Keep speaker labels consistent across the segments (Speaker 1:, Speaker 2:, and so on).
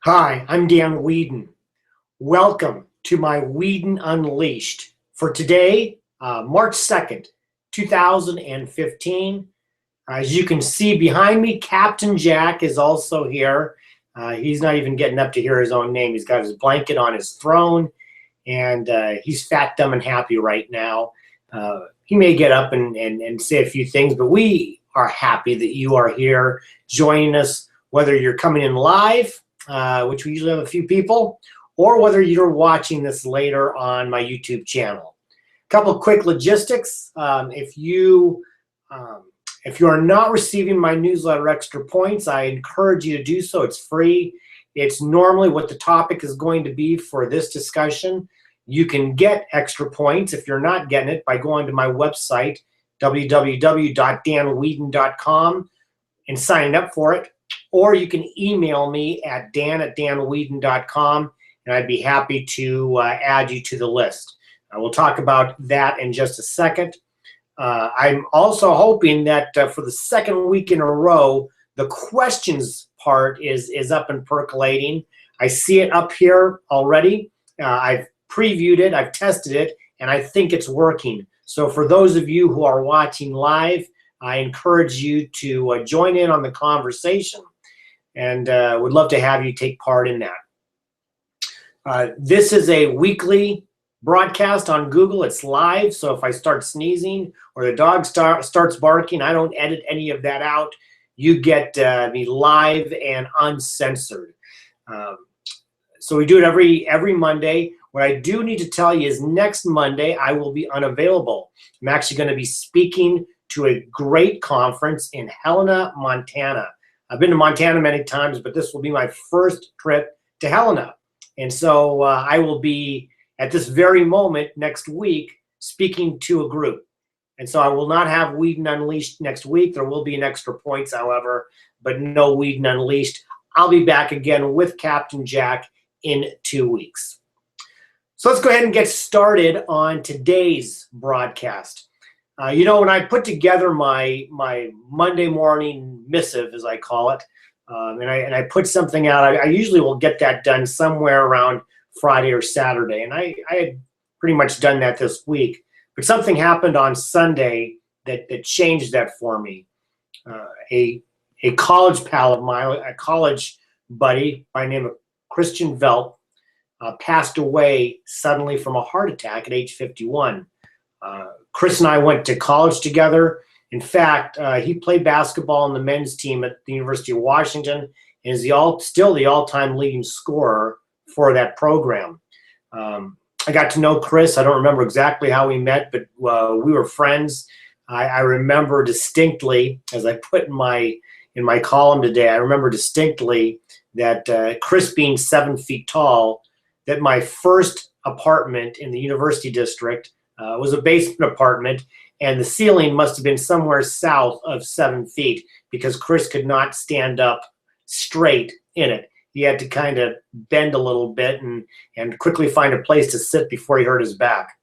Speaker 1: Hi, I'm Dan Weedin. Welcome to my Weedin Unleashed for today, March 2nd, 2015. As you can see behind me, Captain Jack is also here. He's not even getting up to hear his own name. He's got his blanket on his throne, and he's fat, dumb, and happy right now. He may get up and say a few things, but we are happy that you are here joining us, whether you're coming in live, which we usually have a few people, or whether you're watching this later on my YouTube channel. A couple of quick logistics. If you are not receiving my newsletter Extra Points, I encourage you to do so. It's free. It's normally what the topic is going to be for this discussion. You can get extra points if you're not getting it by going to my website, www.danweedin.com, and signing up for it. Or you can email me at dan@danweedin.com, and I'd be happy to add you to the list. We'll talk about that in just a second. I'm also hoping that for the second week in a row, the questions part is up and percolating. I see it up here already. I've previewed it, I've tested it, and I think it's working. So for those of you who are watching live, I encourage you to join in on the conversation, and would love to have you take part in that. This is a weekly broadcast on Google. It's live, so if I start sneezing or the dog starts barking, I don't edit any of that out. You get me live and uncensored. So we do it every Monday. What I do need to tell you is next Monday I will be unavailable. I'm actually going to be speaking to a great conference in Helena, Montana. I've been to Montana many times, but this will be my first trip to Helena. And so I will be, at this very moment next week, speaking to a group. And so I will not have Weedin Unleashed next week. There will be an Extra Points, however, but no Weedin Unleashed. I'll be back again with Captain Jack in 2 weeks. So let's go ahead and get started on today's broadcast. When I put together my Monday morning missive, as I call it, and I put something out, I usually will get that done somewhere around Friday or Saturday, and I had pretty much done that this week. But something happened on Sunday that changed that for me. A college pal of mine, a college buddy by the name of Christian Velt, passed away suddenly from a heart attack at age 51. Chris and I went to college together. In fact, he played basketball on the men's team at the University of Washington and is still the all-time leading scorer for that program. I got to know Chris. I don't remember exactly how we met, but we were friends. I remember distinctly, as I put in my column today, I remember distinctly that Chris being 7 feet tall, that my first apartment in the University District was a basement apartment, and the ceiling must have been somewhere south of 7 feet because Chris could not stand up straight in it. He had to kind of bend a little bit and quickly find a place to sit before he hurt his back.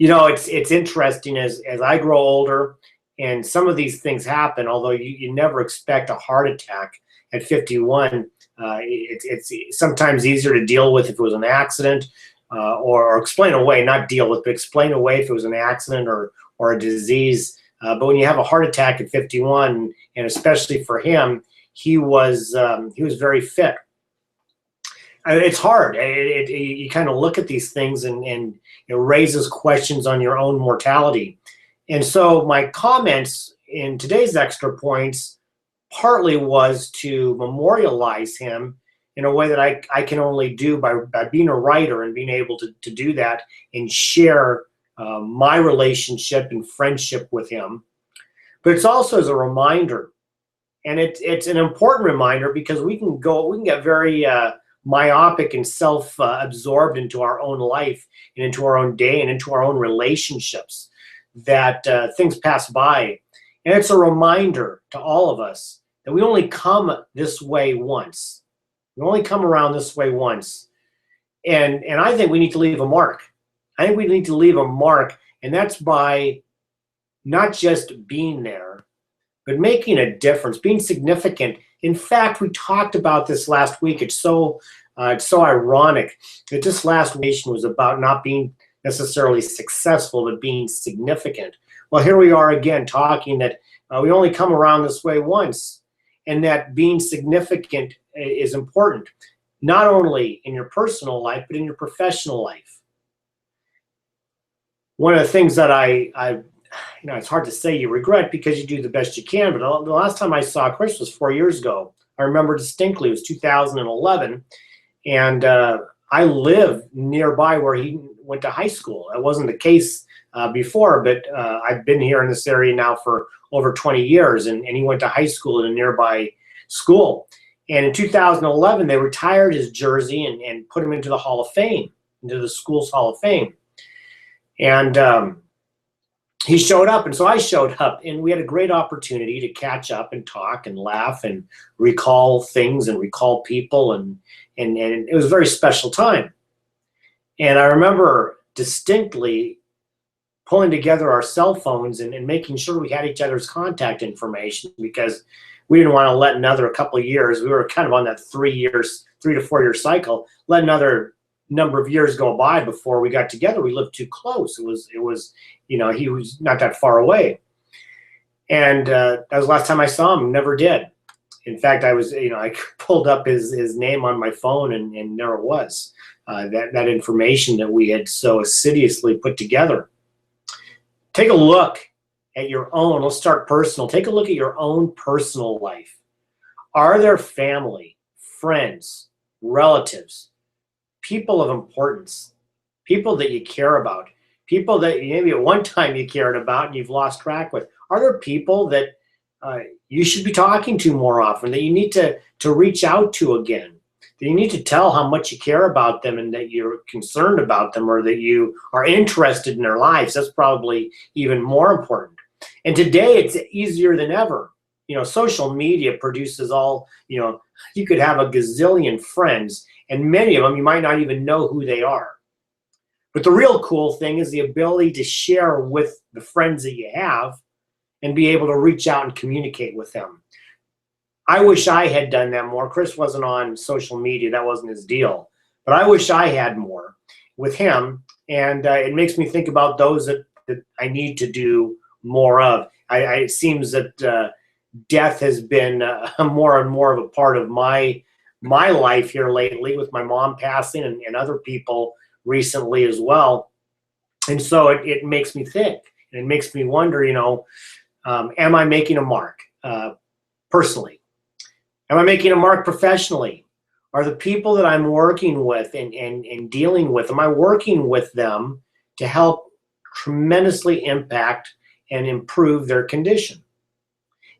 Speaker 1: It's interesting as I grow older and some of these things happen, although you never expect a heart attack at 51. It's sometimes easier to deal with if it was an accident, or explain away, not deal with, but explain away if it was an accident or a disease. But when you have a heart attack at 51, and especially for him, he was very fit. It's hard. You kind of look at these things and it raises questions on your own mortality. And so my comments in today's Extra Points partly was to memorialize him in a way that I can only do by being a writer and being able to do that and share my relationship and friendship with him. But it's also as a reminder, and it's an important reminder because we can get very myopic and self-absorbed into our own life and into our own day and into our own relationships, that things pass by. And it's a reminder to all of us that we only come this way once. We only come around this way once. And I think we need to leave a mark. I think we need to leave a mark, and that's by not just being there, but making a difference, being significant In fact, we talked about this last week. It's so ironic that this last week was about not being necessarily successful, but being significant. Well, here we are again talking that we only come around this way once, and that being significant is important, not only in your personal life, but in your professional life. One of the things that it's hard to say you regret because you do the best you can, but the last time I saw Chris was 4 years ago. I remember distinctly, it was 2011, and I live nearby where he went to high school. It wasn't the case before, but I've been here in this area now for over 20 years, and he went to high school at a nearby school. And in 2011, they retired his jersey and put him into the Hall of Fame, into the school's Hall of Fame. And he showed up, and so I showed up, and we had a great opportunity to catch up and talk and laugh and recall things and recall people, and it was a very special time. And I remember distinctly pulling together our cell phones and making sure we had each other's contact information, because we didn't want to let another couple of years, we were kind of on that 3 to 4 year cycle, let another number of years go by before we got together. We lived too close. It was he was not that far away. And that was the last time I saw him. Never did. In fact, I pulled up his name on my phone, and there it was. That information that we had so assiduously put together. Take a look at your own. Let's start personal. Take a look at your own personal life. Are there family, friends, relatives, people of importance, people that you care about, people that maybe at one time you cared about and you've lost track with? Are there people that you should be talking to more often, that you need to reach out to again, that you need to tell how much you care about them and that you're concerned about them, or that you are interested in their lives? That's probably even more important. And today it's easier than ever. Social media produces you could have a gazillion friends, and many of them you might not even know who they are. But the real cool thing is the ability to share with the friends that you have and be able to reach out and communicate with them. I wish I had done that more. Chris wasn't on social media. That wasn't his deal. But I wish I had more with him. And it makes me think about those that I need to do more of. It seems that death has been more and more of a part of my life here lately, with my mom passing and other people recently as well. And so it makes me think, and it makes me wonder, am I making a mark personally? Am I making a mark professionally? Are the people that I'm working with and dealing with, am I working with them to help tremendously impact and improve their condition?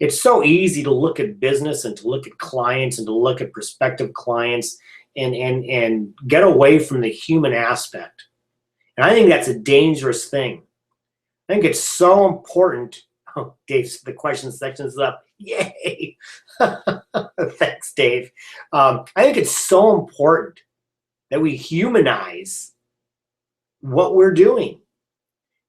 Speaker 1: It's so easy to look at business and to look at clients and to look at prospective clients and get away from the human aspect. And I think that's a dangerous thing. I think it's so important. Oh, Dave, the question section is up. Yay. Thanks, Dave. I think it's so important that we humanize what we're doing.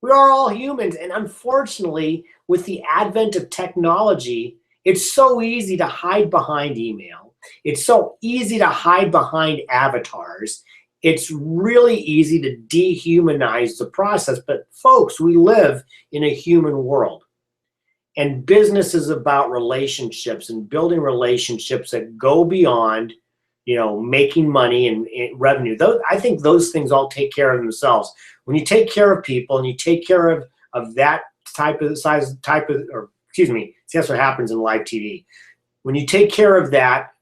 Speaker 1: We are all humans, and unfortunately, with the advent of technology, it's so easy to hide behind email. It's so easy to hide behind avatars. It's really easy to dehumanize the process. But folks, we live in a human world. And business is about relationships and building relationships that go beyond, making money and revenue. I think those things all take care of themselves. When you take care of people and you take care of that see, that's what happens in live TV. When you take care of that,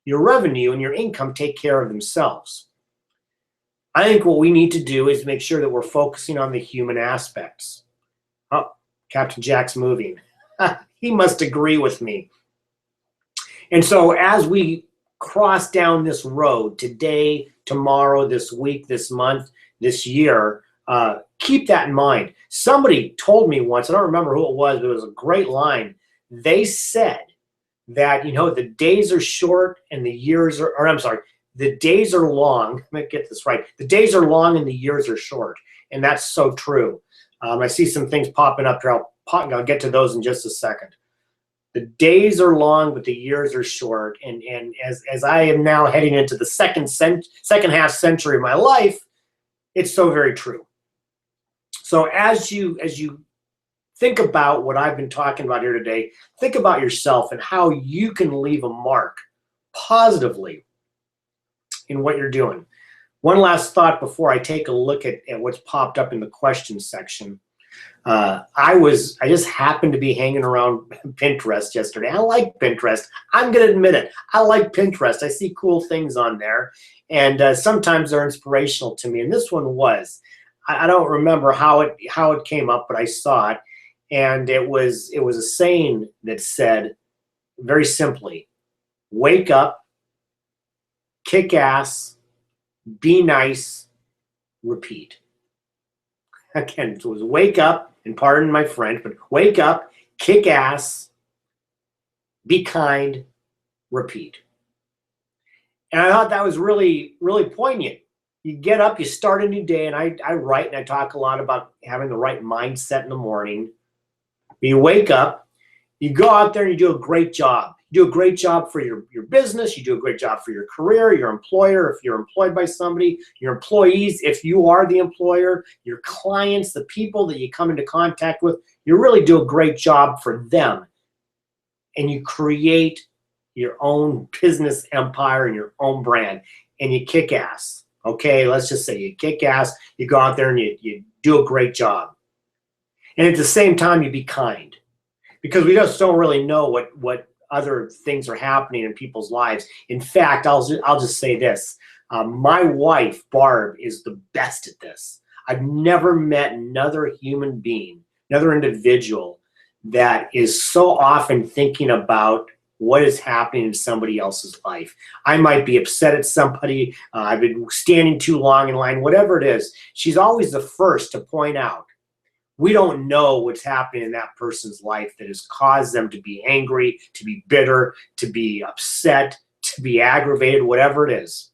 Speaker 1: your revenue and your income take care of themselves. I think what we need to do is make sure that we're focusing on the human aspects. Oh, Captain Jack's moving. He must agree with me. And so as we cross down this road today, tomorrow, this week, this month, this year, keep that in mind. Somebody told me once, I don't remember who it was, but it was a great line. They said that, the days are short and the years are, or I'm sorry, the days are long. Let me get this right. The days are long and the years are short. And that's so true. I see some things popping up here. I'll get to those in just a second. The days are long, but the years are short. And as I am now heading into the second half century of my life, it's so very true. So as you think about what I've been talking about here today, think about yourself and how you can leave a mark positively in what you're doing. One last thought before I take a look at what's popped up in the questions section. I just happened to be hanging around Pinterest yesterday. I like Pinterest. I'm going to admit it. I like Pinterest. I see cool things on there, and sometimes they're inspirational to me. And this one was. I don't remember how it came up, but I saw it, and it was a saying that said, very simply, wake up, kick ass, be nice, repeat. Again, it was wake up, and pardon my French, but wake up, kick ass, be kind, repeat. And I thought that was really, really poignant. You get up, you start a new day, and I write and I talk a lot about having the right mindset in the morning. You wake up, you go out there and you do a great job. You do a great job for your business. You do a great job for your career, your employer, if you're employed by somebody, your employees, if you are the employer, your clients, the people that you come into contact with. You really do a great job for them. And you create your own business empire and your own brand. And you kick ass. Okay, let's just say you kick ass. You go out there and you do a great job. And at the same time, you be kind. Because we just don't really know what other things are happening in people's lives. In fact, I'll just say this. My wife, Barb, is the best at this. I've never met another human being, another individual that is so often thinking about what is happening in somebody else's life. I might be upset at somebody. I've been standing too long in line, whatever it is. She's always the first to point out, we don't know what's happening in that person's life that has caused them to be angry, to be bitter, to be upset, to be aggravated, whatever it is.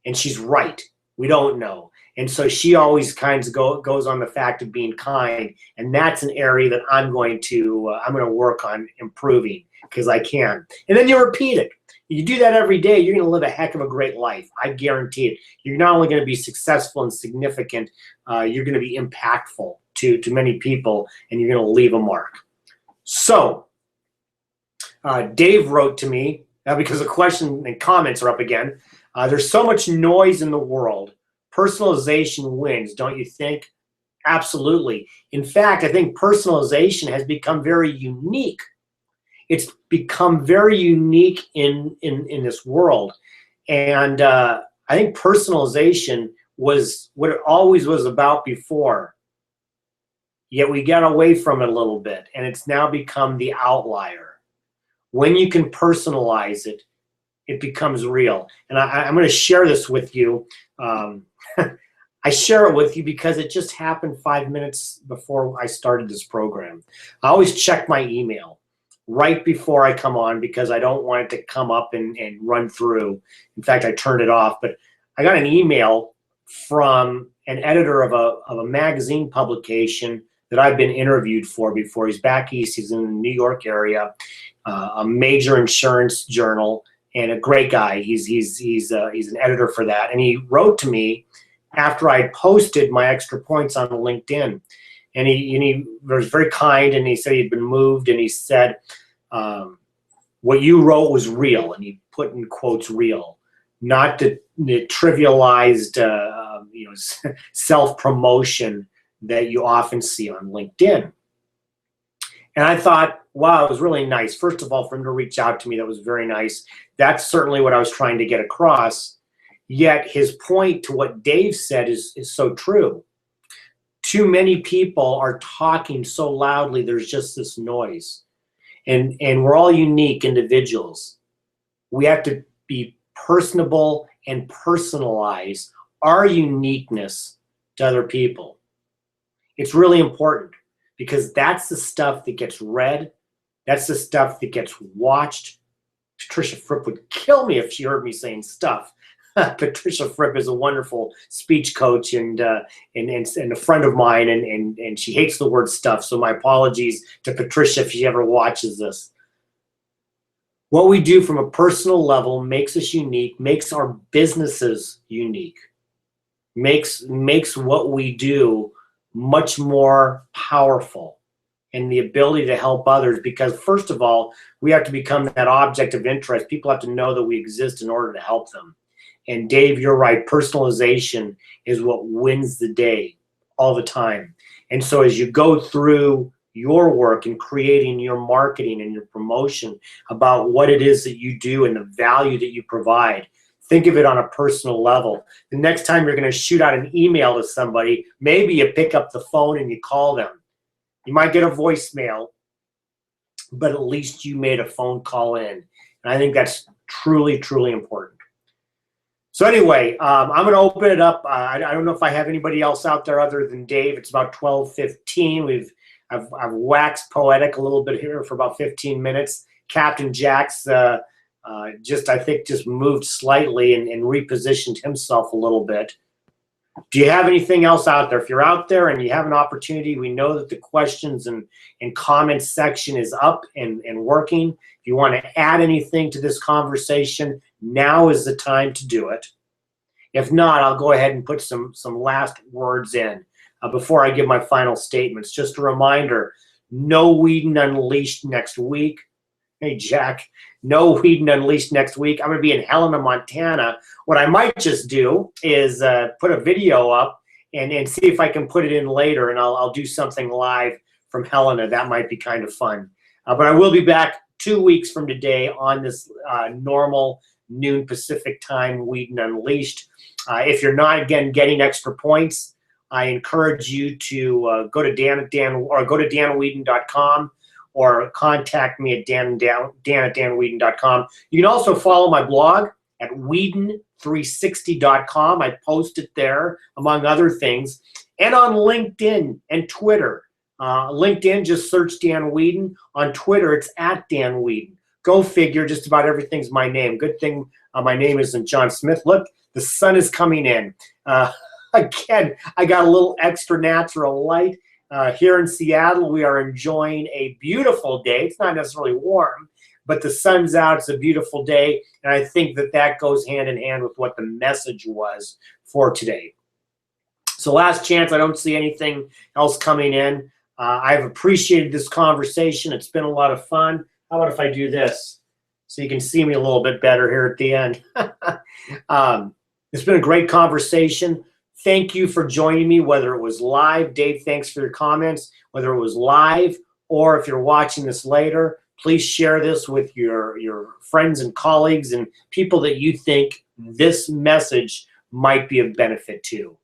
Speaker 1: And she's right. We don't know. And so she always kind of goes on the fact of being kind. And that's an area that I'm going to work on improving because I can. And then you repeat it. You do that every day, you're going to live a heck of a great life. I guarantee it. You're not only going to be successful and significant, you're going to be impactful to many people, and you're going to leave a mark. So, Dave wrote to me, because the question and comments are up again. There's so much noise in the world. Personalization wins, don't you think? Absolutely. In fact, I think personalization has become very unique. It's become very unique in this world. And I think personalization was what it always was about before. Yet we got away from it a little bit, and it's now become the outlier. When you can personalize it, it becomes real. And I'm going to share this with you. I share it with you because it just happened 5 minutes before I started this program. I always check my email right before I come on because I don't want it to come up and run through. In fact, I turned it off. But I got an email from an editor of a magazine publication that I've been interviewed for before. He's back east. He's in the New York area, a major insurance journal, and a great guy. He's an editor for that. And he wrote to me after I posted my extra points on LinkedIn. And he was very kind, and he said he'd been moved, and he said, what you wrote was real, and he put in quotes real, not the trivialized self-promotion that you often see on LinkedIn. And I thought, wow, it was really nice. First of all, for him to reach out to me, that was very nice. That's certainly what I was trying to get across. Yet his point to what Dave said is so true. Too many people are talking so loudly, there's just this noise. And we're all unique individuals. We have to be personable and personalize our uniqueness to other people. It's really important because that's the stuff that gets read. That's the stuff that gets watched. Patricia Fripp would kill me if she heard me saying stuff. Patricia Fripp is a wonderful speech coach and a friend of mine, and she hates the word stuff. So my apologies to Patricia if she ever watches this. What we do from a personal level makes us unique, makes our businesses unique, makes what we do much more powerful, and the ability to help others, because first of all, we have to become that object of interest. People have to know that we exist in order to help them. And Dave, you're right, personalization is what wins the day all the time. And so as you go through your work and creating your marketing and your promotion about what it is that you do and the value that you provide, think of it on a personal level. The next time you're going to shoot out an email to somebody, maybe you pick up the phone and you call them. You might get a voicemail, but at least you made a phone call in. And I think that's truly, truly important. So anyway, I'm going to open it up. I don't know if I have anybody else out there other than Dave. It's about 12:15. I've waxed poetic a little bit here for about 15 minutes. Captain Jack's I think just moved slightly and repositioned himself a little bit. Do you have anything else out there? If you're out there and you have an opportunity, we know that the questions and comments section is up and working. If you want to add anything to this conversation, now is the time to do it. If not, I'll go ahead and put some last words in before I give my final statements. Just a reminder, no Weedin Unleashed next week. Hey, Jack, no Weedin Unleashed next week. I'm going to be in Helena, Montana. What I might just do is put a video up and see if I can put it in later, and I'll do something live from Helena. That might be kind of fun. But I will be back 2 weeks from today on this normal noon Pacific time Weedin Unleashed. If you're not, again, getting extra points, I encourage you to go to danweedin.com or contact me at dan@danweedin.com. You can also follow my blog at weedin360.com. I post it there, among other things, and on LinkedIn and Twitter. LinkedIn, just search Dan Weedin. On Twitter, it's at Dan Weedin. Go figure, just about everything's my name. Good thing my name isn't John Smith. Look, the sun is coming in. Again, I got a little extra natural light. Here in Seattle, we are enjoying a beautiful day. It's not necessarily warm, but the sun's out. It's a beautiful day, and I think that goes hand in hand with what the message was for today. So last chance, I don't see anything else coming in. I've appreciated this conversation. It's been a lot of fun. How about if I do this so you can see me a little bit better here at the end? It's been a great conversation. Thank you for joining me, whether it was live. Dave, thanks for your comments. Whether it was live or if you're watching this later, please share this with your friends and colleagues and people that you think this message might be of benefit to.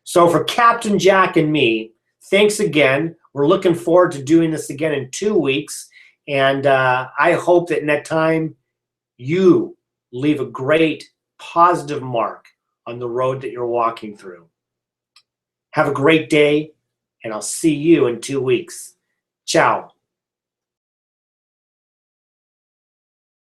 Speaker 1: So for Captain Jack and me, thanks again. We're looking forward to doing this again in 2 weeks. And I hope that in that time, you leave a great positive mark on the road that you're walking through. Have a great day, and I'll see you in 2 weeks. Ciao.